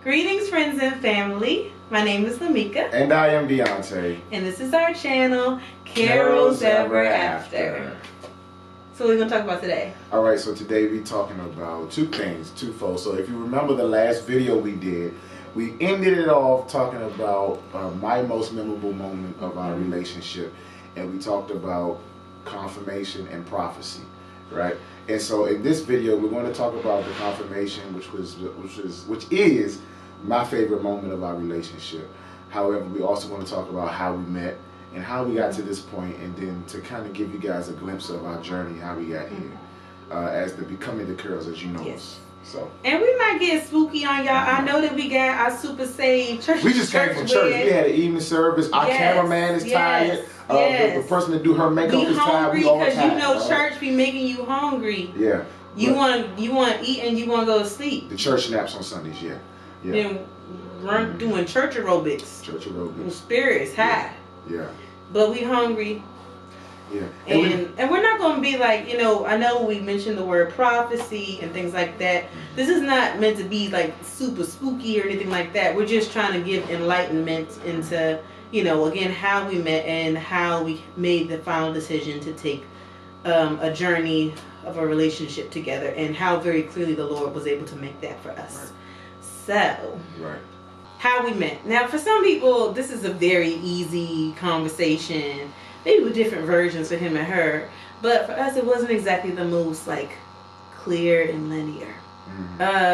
Greetings, friends and family. My name is Lamika. And I am Deontay. And this is our channel, Carrolls Ever After. So what are we going to talk about today? Alright, so today we're talking about twofold. So if you remember the last video we did, we ended it off talking about my most memorable moment of our relationship. And we talked about confirmation and prophecy, right? And so in this video, we're going to talk about the confirmation, which is my favorite moment of our relationship. However, we also want to talk about how we met and how we got to this point, and then to kind of give you guys a glimpse of our journey, how we got here, as the becoming the Carrolls, as you know us. So. And we might get spooky on y'all. I know that we got our super saved church. We just came from church. We had an evening service. Our cameraman is tired. The person that do her makeup is tired. We all tired. Because you know church be making you hungry. Yeah. You want to eat and you want to go to sleep. The church naps on Sundays. Yeah. Then run doing church aerobics. Church aerobics. Spirits high. Yeah. But we hungry. Yeah. And we're not going to be like, I know we mentioned the word prophecy and things like that. This is not meant to be like super spooky or anything like that. We're just trying to give enlightenment into, again, how we met and how we made the final decision to take a journey of a relationship together, and how very clearly the Lord was able to make that for us. Right. So, how we met. Now, for some people, this is a very easy conversation. Maybe with different versions for him and her, but for us it wasn't exactly the most clear and linear.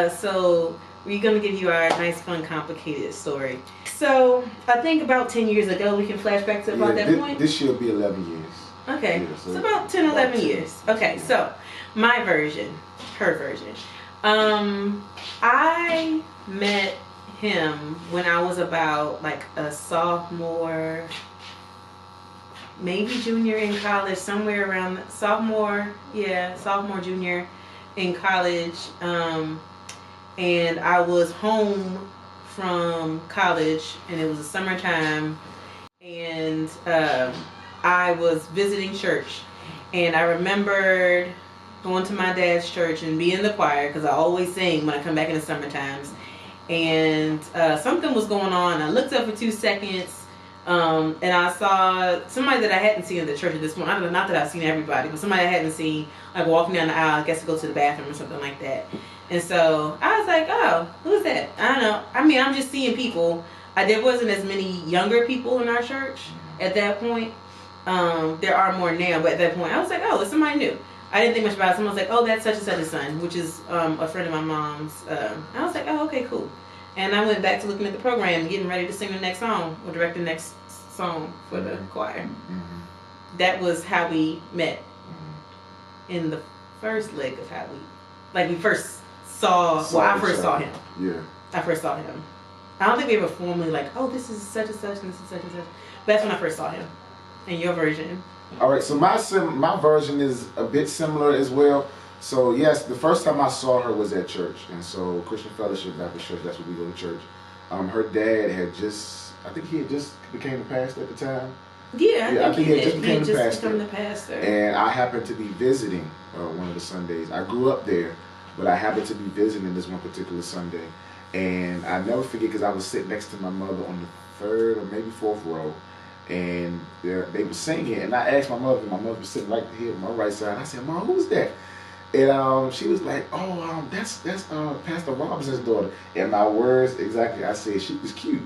So we're gonna give you our nice, fun, complicated story. So I think about 10 years ago, we can flash back to about that point. This year will be 11 years. Okay, yeah, so about 10, 11 years. Okay, so my version, her version. I met him when I was about a sophomore, maybe junior in college, somewhere around sophomore, junior in college. And I was home from college, and it was the summertime, and I was visiting church, and I remembered going to my dad's church and being in the choir, because I always sing when I come back in the summer times. And something was going on. I looked up for 2 seconds. And I saw somebody that I hadn't seen at the church at this point. I don't know, not that I've seen everybody, but somebody I hadn't seen, walking down the aisle, I guess to go to the bathroom or something like that. And so I was like, oh, who's that? I don't know. I mean, I'm just seeing people. There wasn't as many younger people in our church at that point. There are more now, but at that point, I was like, oh, it's somebody new. I didn't think much about it. Someone was like, oh, that's such and such a son, which is a friend of my mom's. I was like, oh, okay, cool. And I went back to looking at the program, getting ready to sing the next song or direct the next song for the choir. That was how we met in the first leg of how we first saw. I first saw him. Yeah. I first saw him. I don't think we ever formally oh, this is such and such and this is such and such. But that's when I first saw him. And your version. All right. So my version is a bit similar as well. So yes, the first time I saw her was at church, and so Christian Fellowship Baptist Church. That's where we go to church. Her dad had I think he had just became the pastor at the time. Yeah, I think he had just become the pastor. And I happened to be visiting one of the Sundays. I grew up there, but I happened to be visiting this one particular Sunday, and I never forget because I was sitting next to my mother on the 3rd or maybe 4th row, and they were singing, and I asked my mother. My mother was sitting right here on my right side. I said, "Mom, who's that?" And she was like, "Oh, that's Pastor Robinson's daughter." And my words exactly, I said she was cute.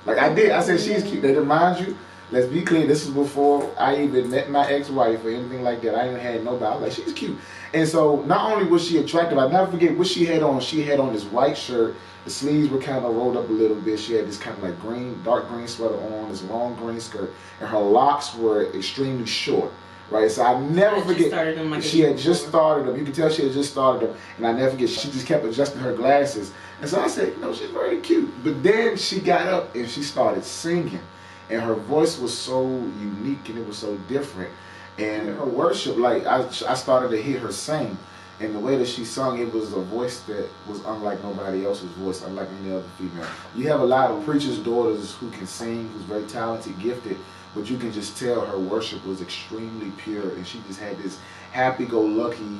I did. I said she's cute. Now, to remind you, let's be clear. This is before I even met my ex-wife or anything like that. I even had nobody. I was like, she's cute. And so not only was she attractive, I never forget what she had on. She had on this white shirt. The sleeves were kind of rolled up a little bit. She had this kind of dark green sweater on, this long green skirt, and her locks were extremely short. Right, so I never forget. She had just started them. You can tell she had just started them, and I never forget. She just kept adjusting her glasses, and so I said, she's very cute. But then she got up and she started singing, and her voice was so unique and it was so different, and her worship, I started to hear her sing, and the way that she sung, it was a voice that was unlike nobody else's voice, unlike any other female. You have a lot of preachers' daughters who can sing, who's very talented, gifted. But you can just tell her worship was extremely pure, and she just had this happy-go-lucky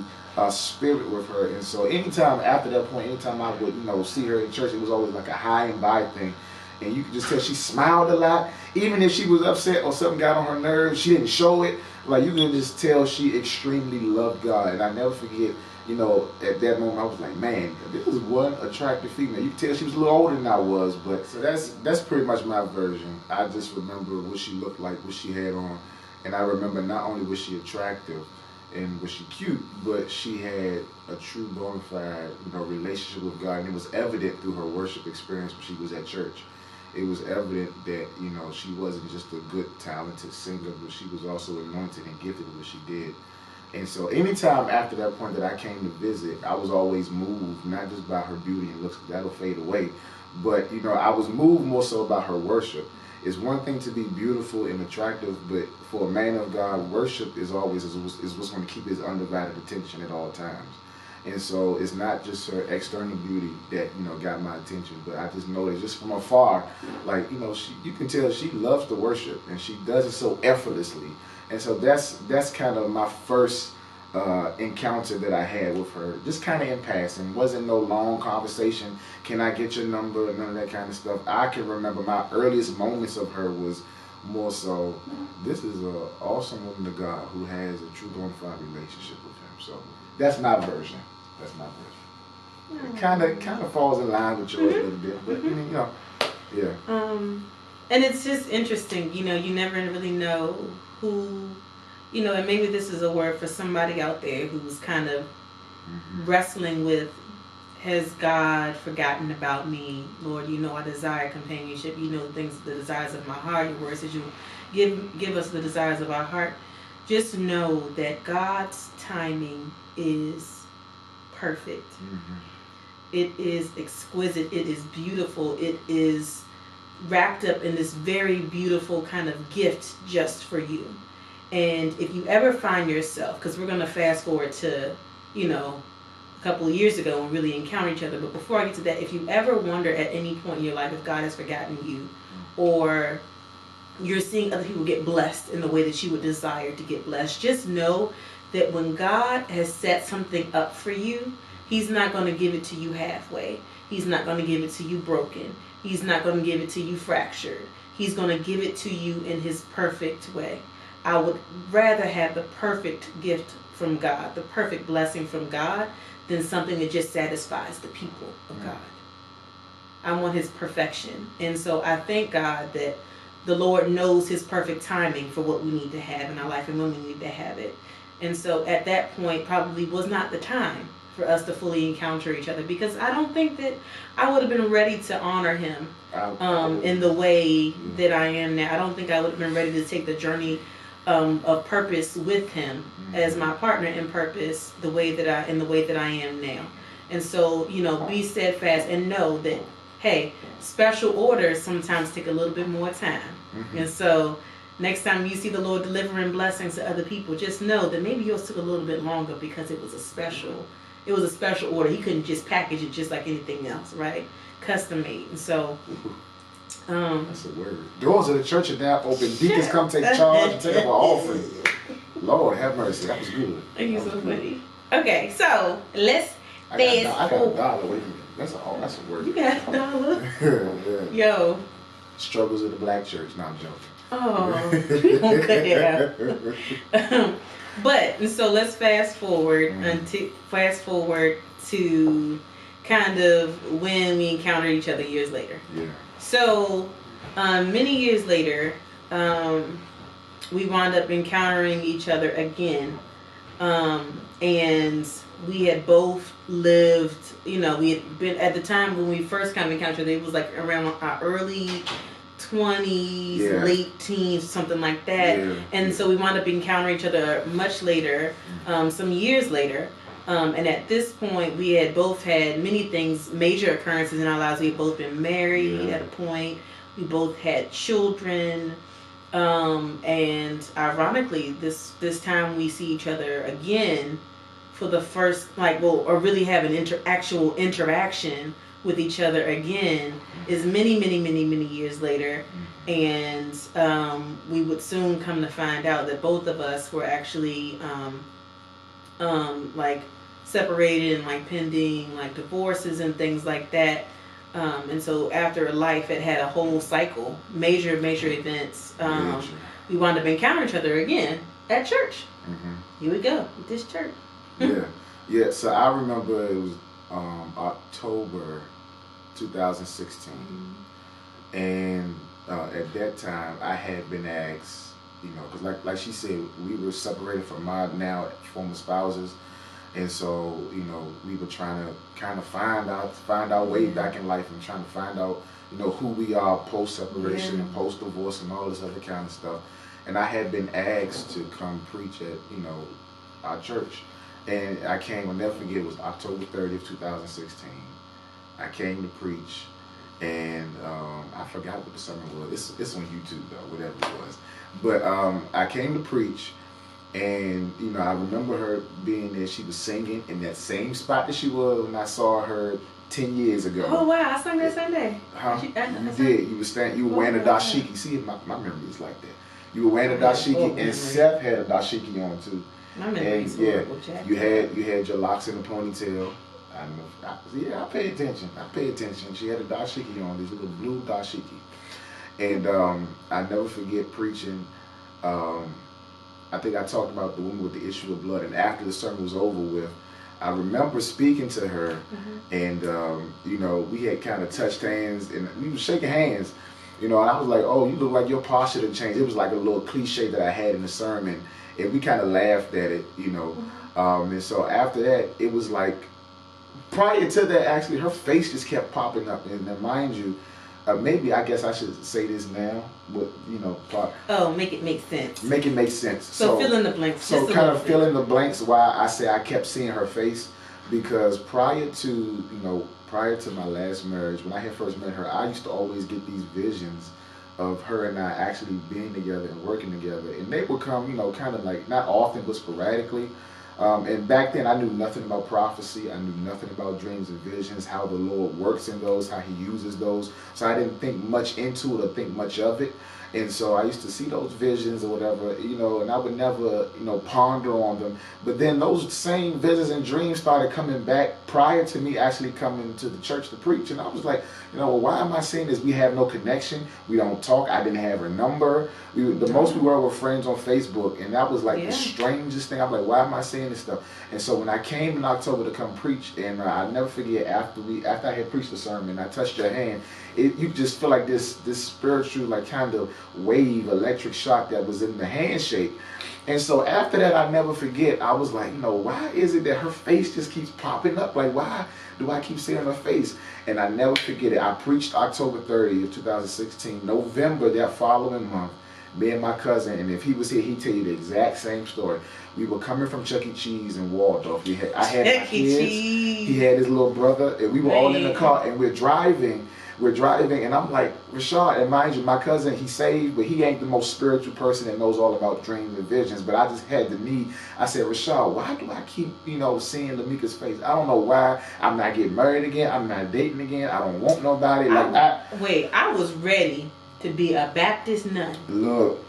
spirit with her. And so anytime after that point, anytime I would, see her in church, it was always like a high and by thing. And you could just tell she smiled a lot. Even if she was upset or something got on her nerves, she didn't show it. Like, you can just tell she extremely loved God. And I never forget, at that moment I was like, man, this is one attractive female. You can tell she was a little older than I was. But so that's pretty much my version. I just remember what she looked like, what she had on. And I remember not only was she attractive and was she cute, but she had a true bona fide, relationship with God. And it was evident through her worship experience when she was at church. It was evident that, she wasn't just a good, talented singer, but she was also anointed and gifted at what she did. And so anytime after that point that I came to visit, I was always moved, not just by her beauty and looks, that'll fade away, but, I was moved more so about her worship. It's one thing to be beautiful and attractive, but for a man of God, worship is always is what's going to keep his undivided attention at all times. And so it's not just her external beauty that, got my attention, but I just noticed just from afar, like, you can tell she loves to worship and she does it so effortlessly. And so that's kind of my first encounter that I had with her, just kind of in passing. Wasn't no long conversation. Can I get your number? None of that kind of stuff. I can remember my earliest moments of her was more so, this is an awesome woman of God who has a true bona fide relationship with him. So that's my version. That's my version. It kind of falls in line with yours a little bit, but yeah. And it's just interesting, you never really know who, and maybe this is a word for somebody out there who's kind of wrestling with, has God forgotten about me? Lord, I desire companionship. The desires of my heart. Your word says you give us the desires of our heart. Just know that God's timing is perfect. It is exquisite. It is beautiful. It is wrapped up in this very beautiful kind of gift just for you. And if you ever find yourself, because we're going to fast forward to, a couple of years ago and really encounter each other, but before I get to that, if you ever wonder at any point in your life if God has forgotten you, or you're seeing other people get blessed in the way that you would desire to get blessed, just know that when God has set something up for you, He's not going to give it to you halfway. He's not going to give it to you broken. He's not going to give it to you fractured. He's going to give it to you in His perfect way. I would rather have the perfect gift from God, the perfect blessing from God, than something that just satisfies the people of God. I want His perfection. And so I thank God that the Lord knows His perfect timing for what we need to have in our life and when we need to have it. And so at that point probably was not the time for us to fully encounter each other, because I don't think that I would have been ready to honor Him in the way that I am now. I don't think I would have been ready to take the journey of purpose with Him as my partner in purpose in the way that I am now. And so, be steadfast and know that, hey, special orders sometimes take a little bit more time. And so next time you see the Lord delivering blessings to other people, just know that maybe yours took a little bit longer because it was a special order. He couldn't just package it just like anything else, right? Custom made. And so that's a word. Doors of the church are now open. Deacons come take charge and take up an offering. Lord have mercy. That was good. You're so funny. Okay, so let's I got a dollar. Wait a minute. That's a word. You got a dollar? Yeah. Yo. Struggles of the black church. No, I'm joking. Oh, we won't cut that out. But so let's fast forward to kind of when we encountered each other years later. Yeah. So many years later, we wound up encountering each other again, and we had both lived. We had been at the time when we first kind of encountered. It was like around our early 20s, late teens, something like that. And so we wound up encountering each other much later, some years later. And at this point, we had both had many things, major occurrences in our lives. We had both been married at a point. We both had children. And ironically, this time we see each other again for the first, or really have an actual interaction with each other again is many, many, many, many years later. And we would soon come to find out that both of us were actually like separated and like pending like divorces and things like that. And so after life, it had a whole cycle, major events. We wound up encountering each other again at church. Here we go at this church. Yeah. So I remember it was October 2016, and at that time I had been asked, because like she said, we were separated from my now former spouses. And so, we were trying to kind of find our way back in life, and trying to find out, who we are post-separation and post-divorce and all this other kind of stuff. And I had been asked to come preach at, our church. And I came, I'll never forget, it was October 30th, 2016. I came to preach, and I forgot what the sermon was. It's on YouTube, though, whatever it was. But I came to preach. And, I remember her being there. She was singing in that same spot that she was when I saw her 10 years ago. Oh, wow. I sang that Sunday. Huh? You did. You were wearing a dashiki. See, my memory is like that. You were wearing a dashiki, and Seth had a dashiki on, too. My memory is horrible, Jack. You had your locks in a ponytail. I pay attention. She had a dashiki on, this little blue dashiki. And I never forget preaching. I think I talked about the woman with the issue of blood, and after the sermon was over with, I remember speaking to her, and we had kind of touched hands, and we were shaking hands, and I was like, "Oh, you look like your posture had changed." It was like a little cliche that I had in the sermon, and we kind of laughed at it, and so after that, it was like, prior to that, actually, her face just kept popping up, and mind you, maybe I guess I should say this now, but make it make sense. Make it make sense. So fill in the blanks. So kind of fill in the blanks. Why I say I kept seeing her face, because prior to my last marriage, when I had first met her, I used to always get these visions of her and I actually being together and working together, and they would come, kind of like not often but sporadically. And back then I knew nothing about prophecy. I knew nothing about dreams and visions, how the Lord works in those, how he uses those. So I didn't think much into it or think much of it. And so I used to see those visions or whatever, and I would never, ponder on them. But then those same visions and dreams started coming back prior to me actually coming to the church to preach. And I was like, why am I seeing this? We have no connection. We don't talk. I didn't have her number. The most we were friends on Facebook. And that was like the strangest thing. I'm like, why am I seeing this stuff? And so when I came in October to come preach, and I'll never forget, after I had preached the sermon, I touched your hand, you just feel like this spiritual, like, kind of wave, electric shock that was in the handshake. And so after that, I never forget, I was like, why is it that her face just keeps popping up? Like, why do I keep seeing her face? And I never forget it. I preached October 30th, 2016. November, that following month, me and my cousin, and if he was here, he'd tell you the exact same story. We were coming from Chuck E. Cheese in Waldorf. I had my kids. He had his little brother, and we were all in the car, and we're driving, and I'm like, Rashad, and mind you, my cousin, he's saved, but he ain't the most spiritual person that knows all about dreams and visions. But I just had the need. I said, Rashad, why do I keep, seeing Lamika's face? I don't know why. I'm not getting married again. I'm not dating again. I don't want nobody. I was ready to be a Baptist nun. Look.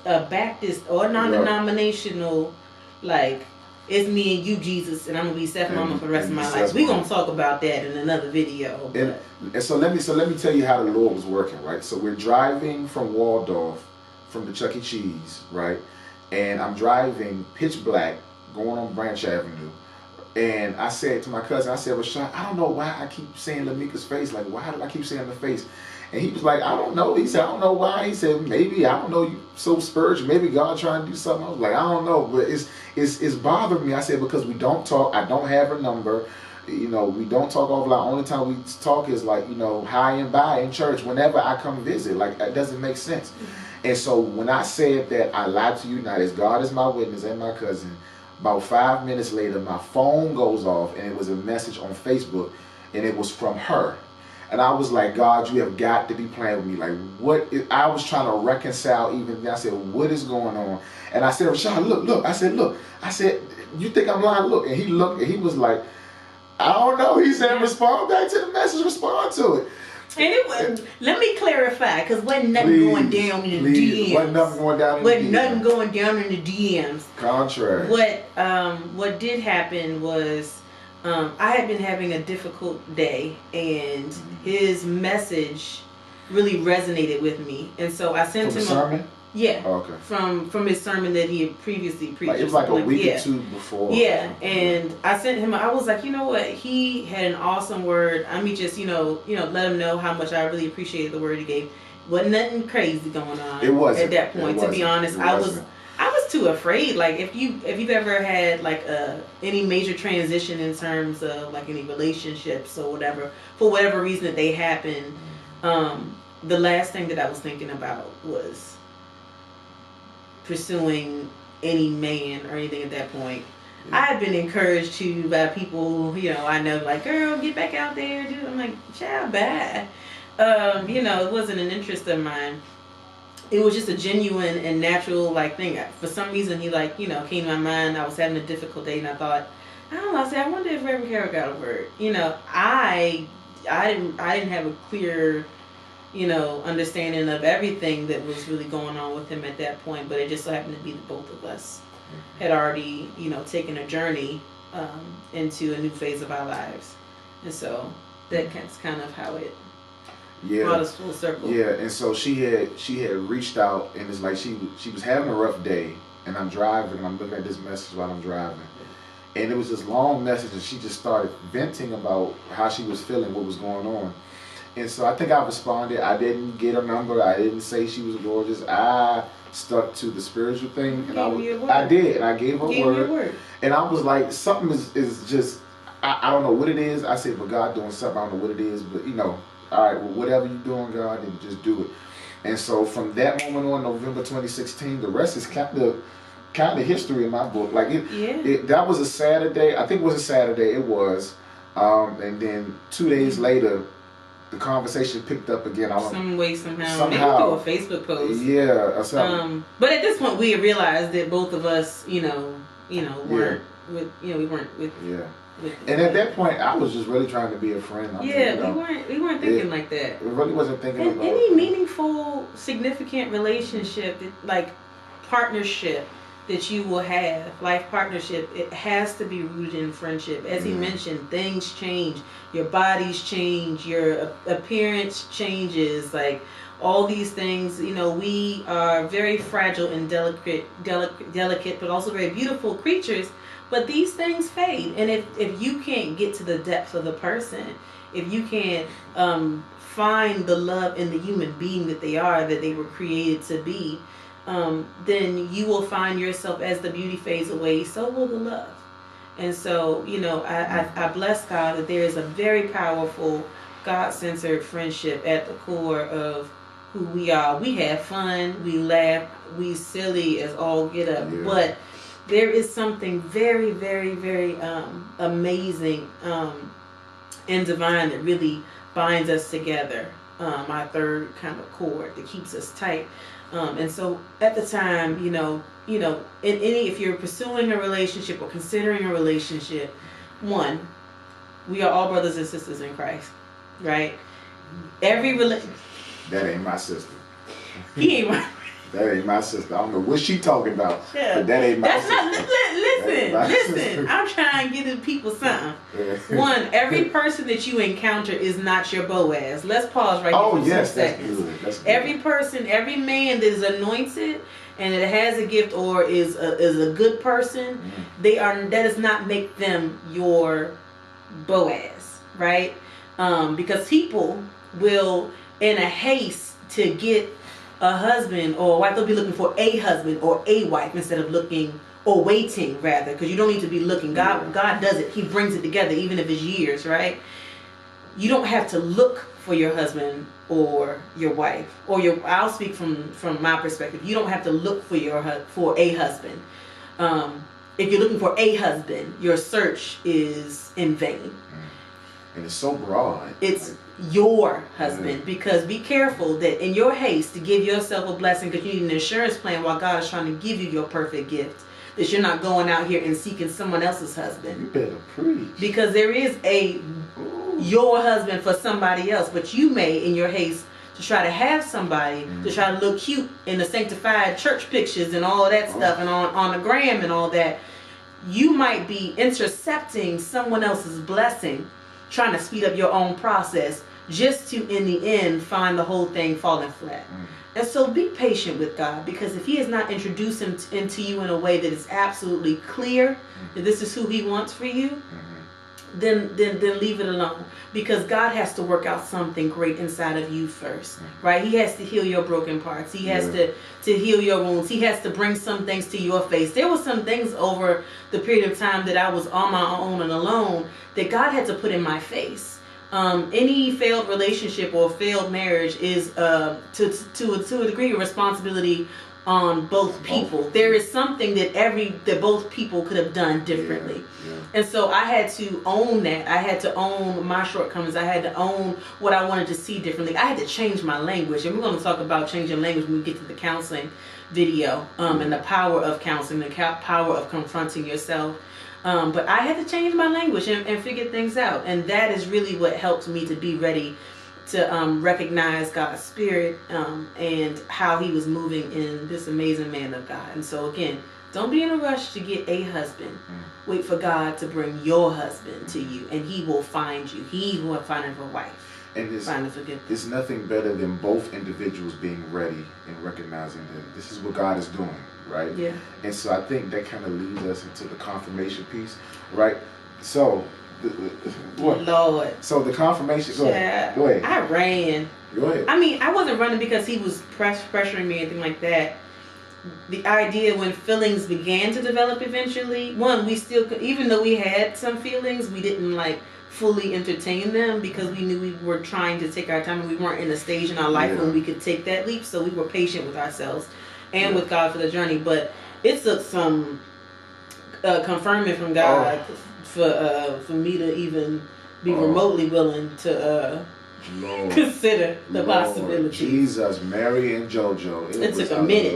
A Baptist or non-denominational, like, it's me and you, Jesus, and I'm gonna be Seth Mama for the rest of my life. We're gonna talk about that in another video. And so let me tell you how the Lord was working, right? So we're driving from Waldorf, from the Chuck E. Cheese, right? And I'm driving pitch black, going on Branch Avenue. And I said to my cousin, Rashad, I don't know why I keep seeing Lamika's face. Like, why do I keep seeing her face? And he was like, I don't know. He said, I don't know why. He said, maybe, I don't know, you so spiritual. Maybe God trying to do something. I was like, I don't know. But it's bothering me. I said, because we don't talk. I don't have her number. We don't talk over. Like, only time we talk is like, high and by in church whenever I come visit. Like, that doesn't make sense. And so when I said that, I lied to you. Now, as God is my witness and my cousin, about 5 minutes later, my phone goes off, and it was a message on Facebook, and it was from her. And I was like, God, you have got to be playing with me. Like, I was trying to reconcile even then. I said, what is going on? And I said, Rashad, look. I said, you think I'm lying? Look. And he looked, and he was like, I don't know. He said, respond back to the message, respond to it. And let me clarify, because wasn't nothing going down in the DMs. Wasn't nothing going down in the DMs. Wasn't nothing going down in the DMs. Contrary. What did happen was I had been having a difficult day, and his message really resonated with me, and so I sent him a sermon. Yeah. Oh, okay. From his sermon that he had previously preached. Like, it was like a week or two before. Yeah, and I sent him. I was like, you know what? He had an awesome word. I mean, just let him know how much I really appreciated the word he gave. Wasn't nothing crazy going on. It wasn't at that point. To be honest, I was too afraid. Like if you've ever had like any major transition in terms of like any relationships or whatever, for whatever reason that they happen, the last thing that I was thinking about was pursuing any man or anything at that point. Yeah. I had been encouraged to by people, I know, like, girl, get back out there, dude. I'm like, child, bad. It wasn't an interest of mine. It was just a genuine and natural like thing. For some reason, he came to my mind. I was having a difficult day, and I thought, I don't know. I said, I wonder if Reverend Carroll got a word. I didn't have a clear understanding of everything that was really going on with him at that point, but it just so happened to be that both of us had already, taken a journey into a new phase of our lives, and so that's kind of how it brought us full circle. Yeah, and so she had reached out, and it's like she was having a rough day, and I'm driving, and I'm looking at this message while I'm driving, and it was this long message, and she just started venting about how she was feeling, what was going on. And so I think I responded. I didn't get her number. I didn't say she was gorgeous. I stuck to the spiritual thing, and I did, and I gave her a word. And I was like, something is just, I don't know what it is. I said, but God doing something. I don't know what it is, but all right, well, whatever you're doing, God, then just do it. And so from that moment on, November 2016, the rest is kind of history in my book. Like that was a Saturday. I think it was a Saturday. It was, and then 2 days later, the conversation picked up again. Some way, somehow. Maybe through a Facebook post. Yeah, or something. But at this point, we had realized that both of us, weren't with, we weren't with. Yeah. And at that point, I was just really trying to be a friend. We weren't thinking like that. It really wasn't thinking about any meaningful, significant relationship, like partnership that you will have, life partnership, it has to be rooted in friendship. As he mentioned, things change. Your bodies change. Your appearance changes. Like all these things, we are very fragile and delicate, but also very beautiful creatures. But these things fade. And if you can't get to the depth of the person, if you can't find the love in the human being that they were created to be, then you will find yourself, as the beauty fades away, so will the love. And so, I bless God that there is a very powerful, God-centered friendship at the core of who we are. We have fun, we laugh, we silly as all get up, but there is something very, very, very amazing and divine that really binds us together. Our third kind of cord that keeps us tight. And so at the time, if you're pursuing a relationship or considering a relationship, one, we are all brothers and sisters in Christ, right? That ain't my sister. He ain't right. That ain't my sister. I don't know what she talking about, but that ain't my sister. Listen. I'm trying to give the people something. One, every person that you encounter is not your Boaz. Let's pause right here for 2 seconds. That's good. Every person, every man that is anointed and that has a gift or is a good person, that does not make them your Boaz, right? Because people will, in a haste to get a husband or a wife, they'll be looking for a husband or a wife instead of looking or waiting, rather, because you don't need to be looking. God does it. He brings it together, even if it's years, right? You don't have to look for your husband or your wife, or I'll speak from my perspective. You don't have to look for a husband. If you're looking for a husband, your search is in vain. And it's so broad. It's your husband, because be careful that in your haste to give yourself a blessing, because you need an insurance plan while God is trying to give you your perfect gift, that you're not going out here and seeking someone else's husband. You better preach. Because there is a your husband for somebody else, but you may, in your haste to try to have somebody, to try to look cute in the sanctified church pictures and all that stuff, and on the gram and all that, you might be intercepting someone else's blessing, trying to speed up your own process, just to, in the end, find the whole thing falling flat. And so be patient with God, because if he has not introduced him into you in a way that is absolutely clear that this is who he wants for you, then leave it alone, because God has to work out something great inside of you first, right? He has to heal your broken parts. He has to heal your wounds. He has to bring some things to your face. There were some things over the period of time that I was on my own and alone that God had to put in my face. Any failed relationship or failed marriage is to a degree a responsibility on both people. There is something that both people could have done differently. And so I had to own that. I had to own my shortcomings. I had to own what I wanted to see differently. I had to change my language. And we're going to talk about changing language when we get to the counseling video, and the power of counseling, the power of confronting yourself. But I had to change my language and figure things out. And that is really what helped me to be ready to recognize God's spirit and how he was moving in this amazing man of God. And so again, don't be in a rush to get a husband. Wait for God to bring your husband to you, and he will find you. He will find a wife. And there's nothing better than both individuals being ready and recognizing that this is what God is doing, right? Yeah. And so I think that kind of leads us into the confirmation piece, right? So, what? Lord. So the confirmation. Go ahead. I ran. Go ahead. I mean, I wasn't running because he was pressuring me or anything like that. The idea when feelings began to develop eventually, we still, even though we had some feelings, we didn't fully entertain them because we knew we were trying to take our time and we weren't in a stage in our life when we could take that leap. So we were patient with ourselves and with God for the journey. But it took some confirming from God for me to even be remotely willing to consider the possibility. Jesus, Mary and JoJo. It was took a minute.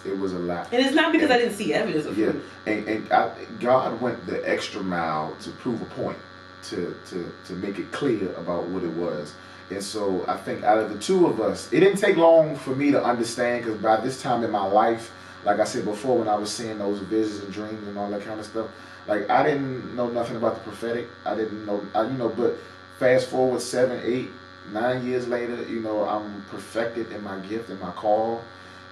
It was a lot. And it's not because I didn't see evidence of it. And God went the extra mile to prove a point, to make it clear about what it was. And so I think out of the two of us, it didn't take long for me to understand, because by this time in my life, like I said before, when I was seeing those visions and dreams and all that kind of stuff, I didn't know nothing about the prophetic. I didn't know, but fast forward 7, 8, 9 years later, I'm perfected in my gift and my call.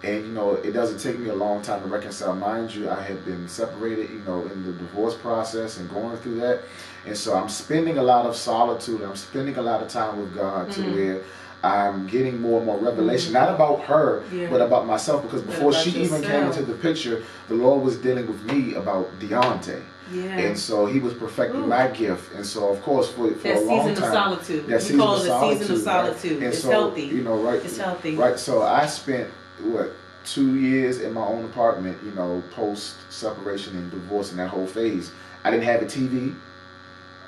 And, it doesn't take me a long time to reconcile. Mind you, I had been separated, in the divorce process and going through that. And so I'm spending a lot of solitude. I'm spending a lot of time with God to where I'm getting more and more revelation, not about her, but about myself. Because before she even came into the picture, the Lord was dealing with me about Deontay. Yeah. And so he was perfecting my gift. And so, of course, for a long time. That season of solitude. We call it a season of solitude. Right? It's healthy. Right? It's healthy. Right. So I spent, 2 years in my own apartment, post separation and divorce and that whole phase. I didn't have a TV.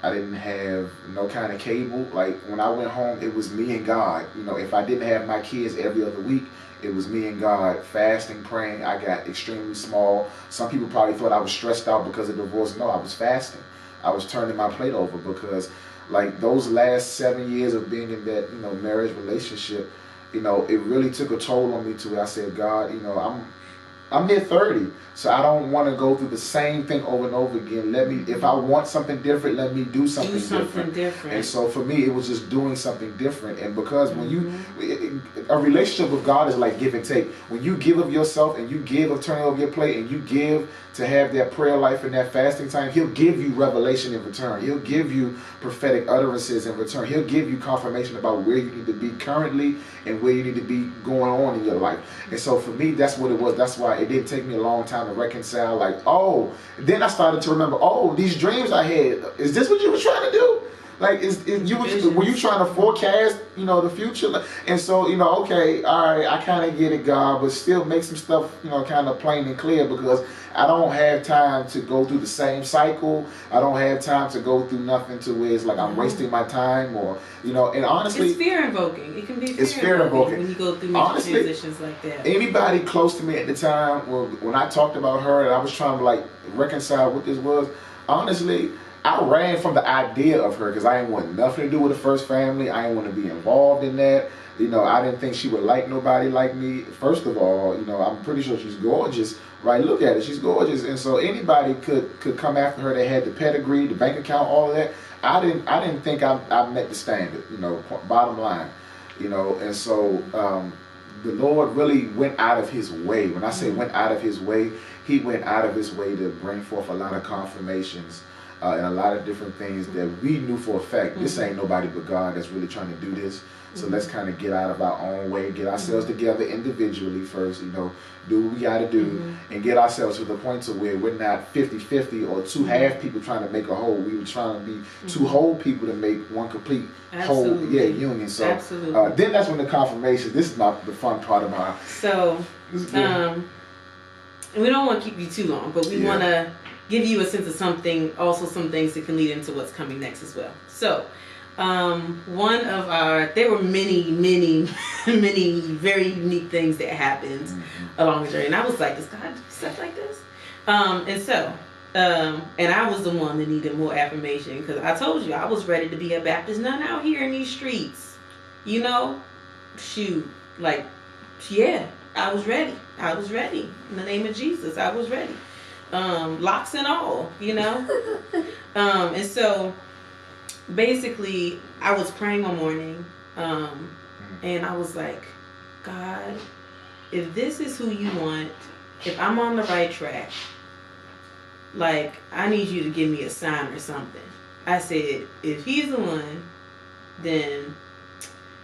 I didn't have no kind of cable. When I went home, it was me and God. If I didn't have my kids every other week, it was me and God, fasting, praying. I got extremely small. Some people probably thought I was stressed out because of divorce. No, I was fasting. I was turning my plate over because those last 7 years of being in that, marriage relationship, it really took a toll on me to where I said, God, I'm near 30, so I don't want to go through the same thing over and over again. If I want something different, let me do something different. And so for me, it was just doing something different. And because when a relationship with God is like give and take. When you give of yourself and you give of turning over your plate and you give to have that prayer life and that fasting time, he'll give you revelation in return. He'll give you prophetic utterances in return. He'll give you confirmation about where you need to be currently and where you need to be going on in your life. And so for me, that's what it was. That's why it didn't take me a long time to reconcile. Then I started to remember, these dreams I had, is this what you were trying to do? Were you trying to forecast, the future? And so, okay, all right, I kind of get it, God, but still make some stuff, kind of plain and clear, because I don't have time to go through the same cycle. I don't have time to go through nothing to where it's I'm wasting my time or, and honestly. It's fear invoking. It can be fear invoking when you go through major transitions like that. Anybody close to me at the time, when I talked about her and I was trying to reconcile what this was, honestly, I ran from the idea of her because I didn't want nothing to do with the first family. I didn't want to be involved in that. You know, I didn't think she would like nobody like me. First of all, you know, I'm pretty sure she's gorgeous. Right? Look at it. She's gorgeous. And so anybody could come after her. They had the pedigree, the bank account, all of that. I didn't think I met the standard, you know, bottom line. You know, and so the Lord really went out of his way. When I say went out of his way, he went out of his way to bring forth a lot of confirmations and a lot of different things that we knew for a fact. This ain't nobody but God that's really trying to do this. So let's kind of get out of our own way, get ourselves together individually first, you know, do what we got to do, and get ourselves to the point to where we're not 50-50 or two half people trying to make a whole. We were trying to be two whole people to make one complete whole, union. So then that's when the confirmation, this is the fun part of our... So, we don't want to keep you too long, but we want to give you a sense of something, also some things that can lead into what's coming next as well. So, there were many very unique things that happened along the journey, and I was like, does God do stuff like this? And I was the one that needed more affirmation, because I told you I was ready to be a Baptist nun out here in these streets, you know. I was ready in the name of Jesus. I was ready, locks and all, you know. And so basically, I was praying one morning, and I was like, God, if this is who you want, if I'm on the right track, like, I need you to give me a sign or something. I said, if he's the one, then,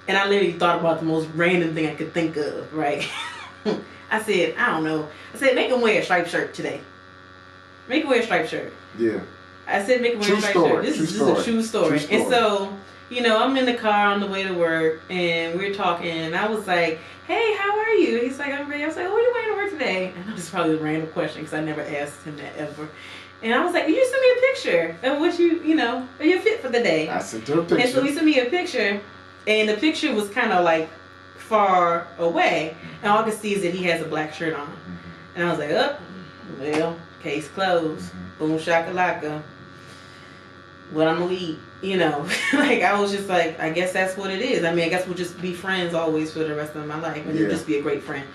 and I literally thought about the most random thing I could think of, right? I said, I don't know. I said, make him wear a striped shirt today. Make him wear a striped shirt. Yeah. I said, make him wear a striped shirt. This is a true story. And so, you know, I'm in the car on the way to work, and we're talking, and I was like, hey, how are you? He's like, I'm great. I was like, what are you wearing to work today? And this is probably a random question, because I never asked him that ever. And I was like, you sent me a picture of what you know, your fit for the day. I sent her a picture. And so he sent me a picture, and the picture was kind of like far away, and all I could see is that he has a black shirt on. And I was like, oh, well, case closed. Boom shakalaka. What I'm gonna eat, you know. Like, I was just like, I guess that's what it is. I mean, I guess we'll just be friends always for the rest of my life, and just be a great friend.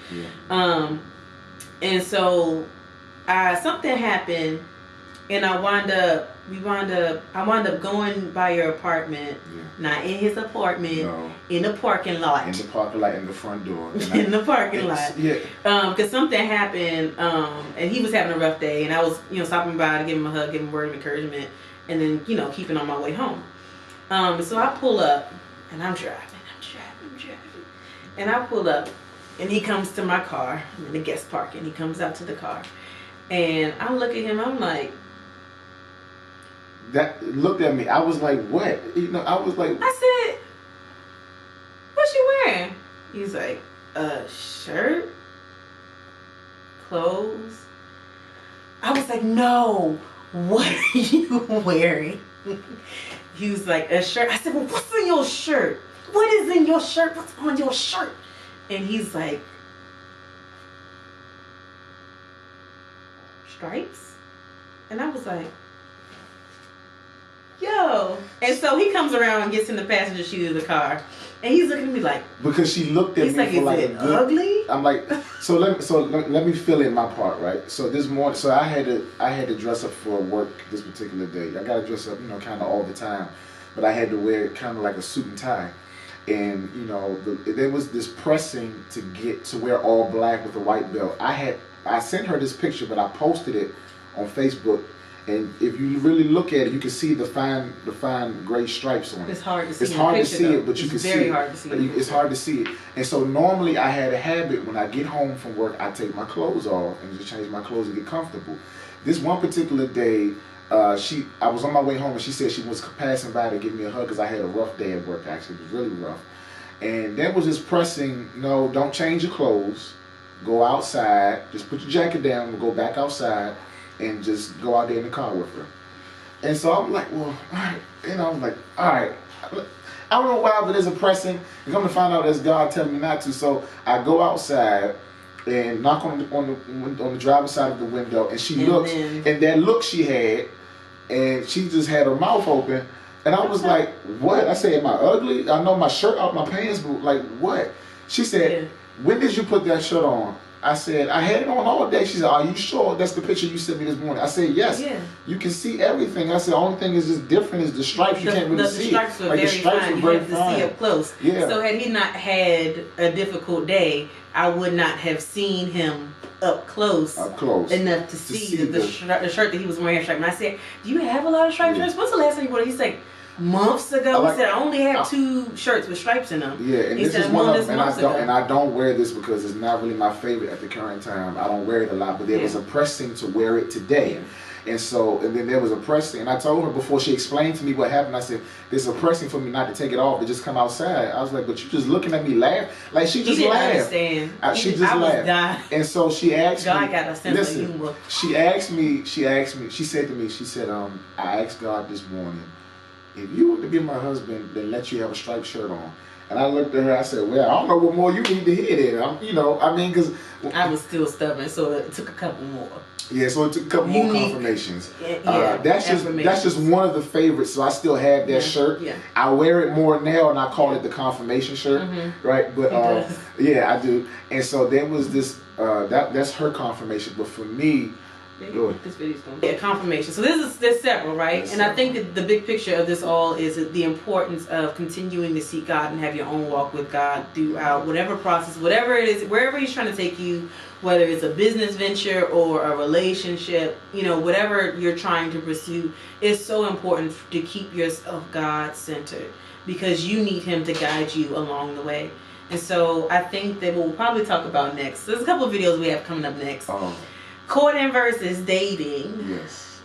And so something happened, and I wound up going by your apartment, not in his apartment, in the parking lot. In the parking lot, in the front door. In the parking lot. Because something happened, and he was having a rough day, and I was, you know, stopping by to give him a hug, give him a word of encouragement, and then, you know, keeping on my way home. So I pull up, and I'm driving. And I pull up, and he comes to my car. I'm in the guest parking. He comes out to the car, and I look at him. I'm like, that looked at me. I was like, what? You know, I was like, I said, what you wearing? He's like, a shirt, clothes. I was like, no, what are you wearing? He was like, a shirt. I said, well, what's in your shirt? What is in your shirt? What's on your shirt? And he's like, stripes? And I was like, yo. And so he comes around and gets in the passenger seat of the car, and he's looking at me like, because she looked at me like, for like a good, ugly? I'm like, so let me fill in my part, right? So this morning, so I had to dress up for work this particular day. I gotta dress up, you know, kind of all the time, but I had to wear kind of like a suit and tie. And, you know, there was this pressing to get to wear all black with a white belt. I sent her this picture, but I posted it on Facebook. And if you really look at it, you can see the fine gray stripes on it. It's hard to see. It's hard to see it, but you can see it. It's very hard to see it. It's hard to see it. And so normally I had a habit, when I get home from work, I take my clothes off and just change my clothes and get comfortable. This one particular day, I was on my way home, and she said she was passing by to give me a hug because I had a rough day at work. Actually, it was really rough. And there was this pressing, no, don't change your clothes. Go outside. Just put your jacket down and go back outside and just go out there in the car with her. And so I'm like, well, all right. You know, I'm like, all right. I don't know why, but there's a pressing. And come to find out that's God telling me not to. So I go outside and knock on the driver's side of the window, and she looks, and that look she had, and she just had her mouth open, and I was like, "What?" I said, "Am I ugly? I know my shirt out, my pants, but like what?" She said, "When did you put that shirt on?" I said, "I had it on all day." She said, "Are you sure that's the picture you sent me this morning?" I said, "Yes." Yeah. You can see everything. I said, "The only thing is just different is the stripes. You can't really see." The stripes were like very the stripes fine. were You very have to fine. see up close. Yeah. So had he not had a difficult day, I would not have seen him up close enough to see the shirt that he was wearing striped. And I said, "Do you have a lot of striped shirts? When's the last time you wore it?" He said, "Months ago." He said, "I only have 2 shirts with stripes in them." Yeah, and he this said, is one of them, and I don't wear this because it's not really my favorite at the current time. I don't wear it a lot, but there was a pressing to wear it today. And so, and then there was a pressing, and I told her before she explained to me what happened, I said, "There's a pressing for me not to take it off, but just come outside." I was like, "But you just looking at me laugh." Like she just laughed. She just laughed. And so she asked me, God got a sense of humor. She asked me, she said to me, "I asked God this morning, if you were to be my husband, then let you have a striped shirt on." And I looked at her, I said, "Well, I don't know what more you need to hear then." Because I was still stubborn, so it took a couple more. Yeah, so it took a couple more confirmations. Yeah, that's just one of the favorites. So I still have that shirt. Yeah. I wear it more now, and I call it the confirmation shirt, right? But yeah, I do. And so there was this. That's her confirmation. But for me, this video's going to be a confirmation. So there's several, right? And I think that the big picture of this all is the importance of continuing to seek God and have your own walk with God throughout whatever process, whatever it is, wherever He's trying to take you, whether it's a business venture or a relationship, whatever you're trying to pursue, it's so important to keep yourself God-centered because you need Him to guide you along the way. And so I think that we'll probably talk about next. There's a couple of videos we have coming up next. Courting versus dating. Yes.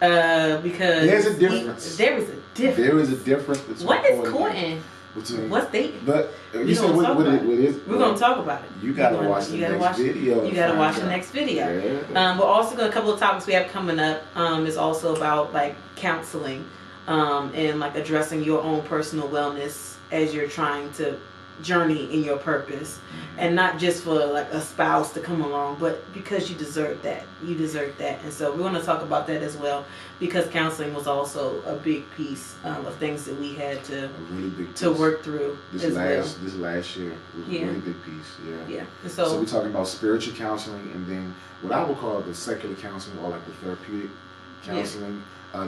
Because there's a difference. There is a difference. There is a difference between what is courting? What's dating? But you said what is? We're gonna talk about it. You gotta watch the next video. You gotta watch the next video. Yeah. We're also gonna a couple of topics we have coming up. Is also about like counseling, and like addressing your own personal wellness as you're trying to journey in your purpose, and not just for like a spouse to come along, but because you deserve that. And so we're going to talk about that as well, because counseling was also a big piece of things that we had to work through this last year was a really big piece. Yeah. And so we're talking about spiritual counseling, and then what I would call the secular counseling, or like the therapeutic counseling.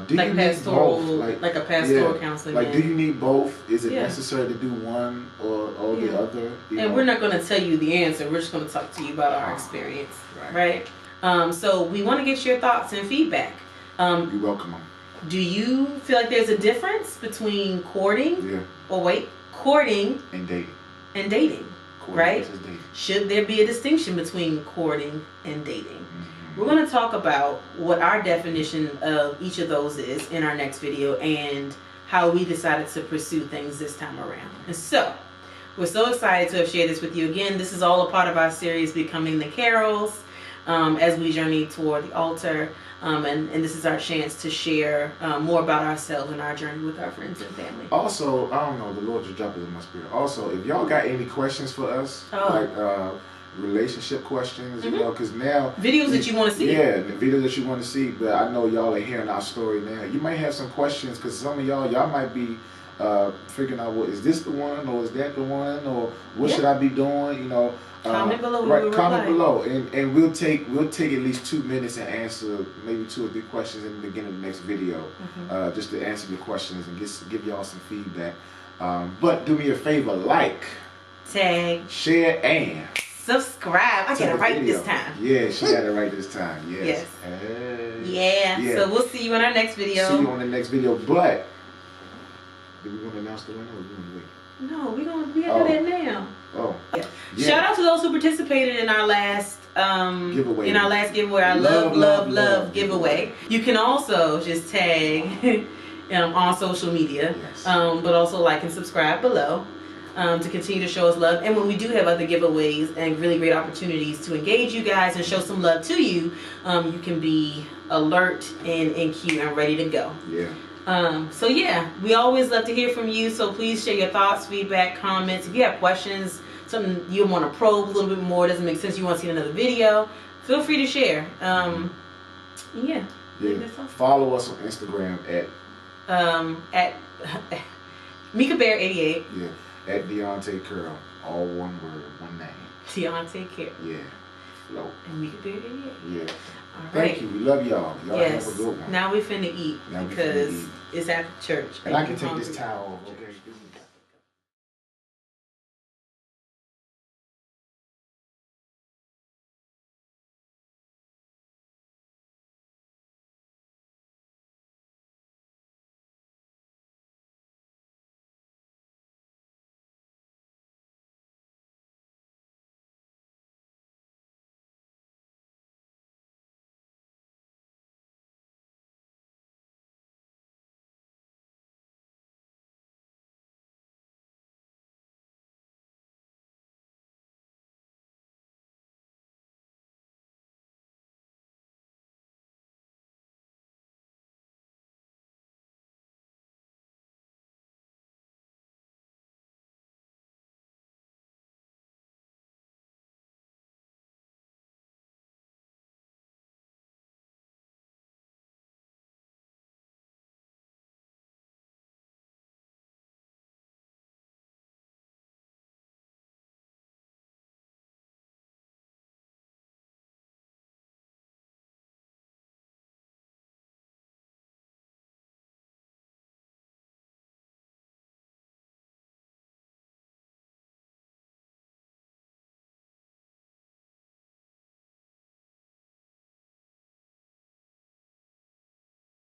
Do like you pastoral, need both? like a pastoral counseling. Like, do you need both? Is it necessary to do one or the other? And we're not going to tell you the answer. We're just going to talk to you about our experience, right? So we want to get your thoughts and feedback. You welcome them. Do you feel like there's a difference between courting? Courting and dating, courting right? versus dating. Should there be a distinction between courting and dating? We're going to talk about what our definition of each of those is in our next video, and how we decided to pursue things this time around. And so, we're so excited to have shared this with you again. This is all a part of our series, Becoming the Carrolls, as we journey toward the altar. And this is our chance to share more about ourselves and our journey with our friends and family. Also, I don't know, the Lord just dropped it in my spirit. Also, if y'all got any questions for us, like relationship questions, because now videos that you want to see, the videos that you want to see, but I know y'all are hearing our story now. You might have some questions, because some of y'all might be figuring out, what is this the one, or is that the one, or what should I be doing? Comment below. Comment below, and we'll take at least 2 minutes and answer maybe 2 or 3 questions in the beginning of the next video, just to answer your questions and give y'all some feedback. But do me a favor, like, tag, share, and subscribe. I got it right this time. Yeah, she got it right this time. Yes. Yeah. So we'll see you in our next video. See you on the next video. But did we want to announce the winner, or we want to wait? No, we gotta do that now. Oh. Yeah. Shout out to those who participated in our last giveaway. Our love giveaway. You can also just tag on social media, but also like and subscribe below. To continue to show us love. And when we do have other giveaways and really great opportunities to engage you guys and show some love to you, you can be alert and in queue and ready to go. So we always love to hear from you, so please share your thoughts, feedback, comments. If you have questions, something you want to probe a little bit more, doesn't make sense, you want to see another video, feel free to share. Yeah. Follow us on Instagram at Mika Bear 88. Yeah. At Deontay Curl. All one word, one name. Deontay Curl. Yeah. Flow. And Mika Bear 88. Yeah. All right. Thank you. We love y'all. Y'all yes. have a good one. Now we finna eat because it's after church. And I can take this towel off, okay?